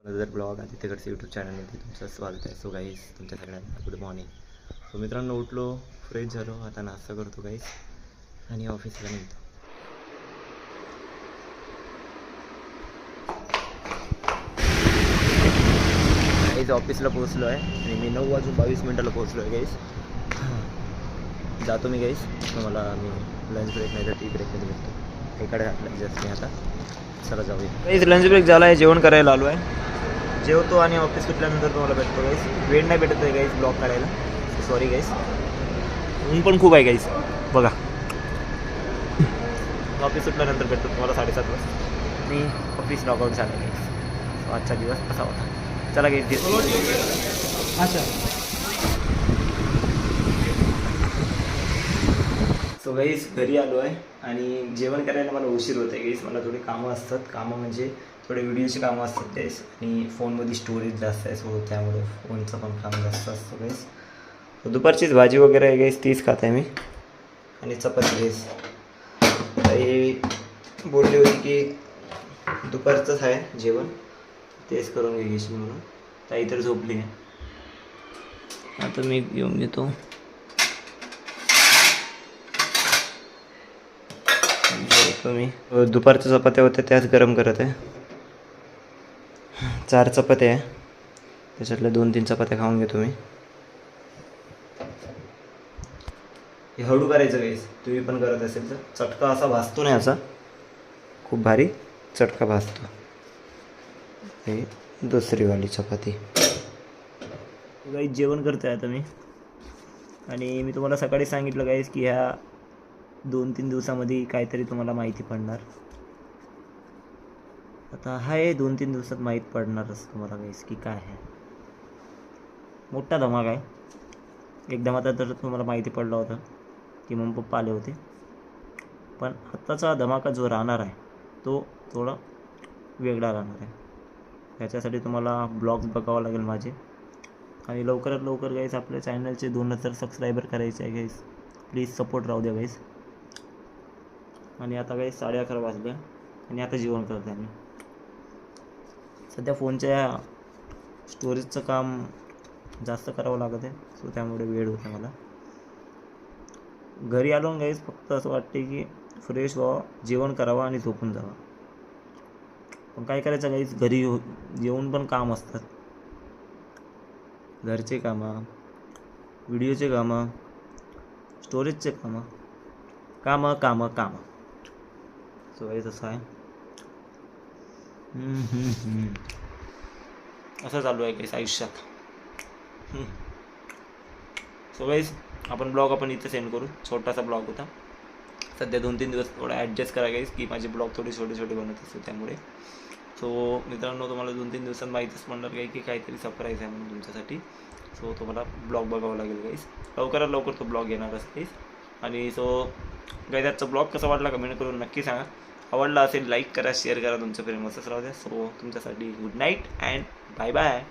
नजर blog आदित्यगडचं YouTube चॅनलमध्ये तुमचं स्वागत आहे. सो गाईस, तुमच्या सगळ्यांना गुड मॉर्निंग. सो मित्रांनो, उठलो, फ्रेश झालो, आता नाश्ता करतो गाईस आणि ऑफिसला निघतो. गाईस ऑफिसला पोहोचलो आहे आणि मी 9:22 पोहोचलो आहे गाईस. जातो मी गाईस. मला मी लंच ब्रेक नाही तर टी ब्रेकमध्ये भेटतो. एकडे घातलं जस्ट मी आता. चला जाऊया गाईस. लंच ब्रेक झाला आहे, जेवण करायला आलो आहे. जेवतो आणि ऑफिस सुटल्यानंतर तुम्हाला भेटतो गाईस. वेळ नाही भेटत आहे गाईस ब्लॉग काढायला, सॉरी गाईस. ऊन पण खूप आहे गाईस बघा. ऑफिस सुटल्यानंतर भेटतो तुम्हाला 7:30 वाजता. मी ऑफिस लॉगआउट झालं गाईस. आजचा दिवस कसा होता चला गाईस. अच्छा सो गाईस घरी आलो आहे आणि जेवण करायला मला उशीर होतं आहे गाईस. मला थोडी कामं असतात. कामं म्हणजे थोडे व्हिडिओची कामं असतात गाईस आणि फोनमध्ये स्टोरेज जास्त आहे. सो त्यामुळे फोनचं पण काम जास्त असतं गाईस. दुपारचीच भाजी वगैरे आहे गाईस, तीच खात आहे मी आणि चपाती गाईस. हे बोलली होती की दुपारचंच आहे जेवण, तेच करून घ्यायची म्हणून. ताई तर झोपली आहे. आता मी घेऊन घेतो. मी दुपारच्या चपात्या होत्या त्याच गरम करत आहे. 4 चपात्या आहे, त्याच्यातल्या 2-3 चपात्या खाऊन घेतो मी. हे हळू करायचं गाईस, तुम्ही पण करत असेल तर. चटका असा भाजतो नाही, असा खूप भारी चटका भाजतो. हे दुसरीवाली चपाती गाईस. जेवण करतोय आता मी आणि मी तुम्हाला सकाळी सांगितलं गाईस की ह्या 2-3 दिवसामध्ये काहीतरी तुम्हाला माहिती पडणार. आता हाय 2-3 दिवसात माहीत पडणारच तुम्हाला गाईस की काय आहे. मोठा धमाका आहे एकदम. आता तर तुम्हाला माहिती पडलं होतं की मम्मी पप्पा आले होते, पण आत्ताचा धमाका जो राहणार आहे तो थोडा वेगळा राहणार आहे. त्याच्यासाठी तुम्हाला ब्लॉग्स बघावं लागेल माझे आणि लवकरात लवकर गाईस आपल्या चॅनलचे 2000 सबस्क्रायबर करायचे आहे गाईस. प्लीज सपोर्ट राहू द्या गाईस. आणि आता गाईस 11:30 वाजले आणि आता जेवण करतो आहे मी. सध्या फोनच्या स्टोरेजचं काम जास्त करावं लागत आहे, सो त्यामुळे वेळ होता मला. घरी आलो गाईस फक्त असं वाटते की फ्रेश व्हावं, जेवण करावं आणि झोपून जावं. पण काय करायचं गाईस, घरी येऊन पण काम असतात. घरचे कामं, व्हिडिओचे कामं, स्टोरेजचे कामं, कामं कामं कामं. सो गाईस असं आहे. असं चालू आहे गाईस आयुष्यात. सो गाईस आपण ब्लॉग इथे सेंड करू. छोटासा ब्लॉग होता. सध्या 2-3 दिवस थोडा ॲडजस्ट करा गाईस की माझे ब्लॉग थोडे छोटे बनत असतो त्यामुळे. सो मित्रांनो, तुम्हाला 2-3 दिवसांत माहीतच पडणार काही की काहीतरी सरप्राईज आहे म्हणून तुमच्यासाठी. सो तुम्हाला ब्लॉग बघावं लागेल गाईस. लवकरात लवकर तो ब्लॉग येणारच गाईस. आणि सो गाईस आजचा ब्लॉग कसा वाटला कमेंट करून नक्की सांगा. आवडला असेल लाईक करा, शेअर करा. तुमचं प्रेम असंच राहू द्या. सो तुमच्यासाठी good night and bye bye.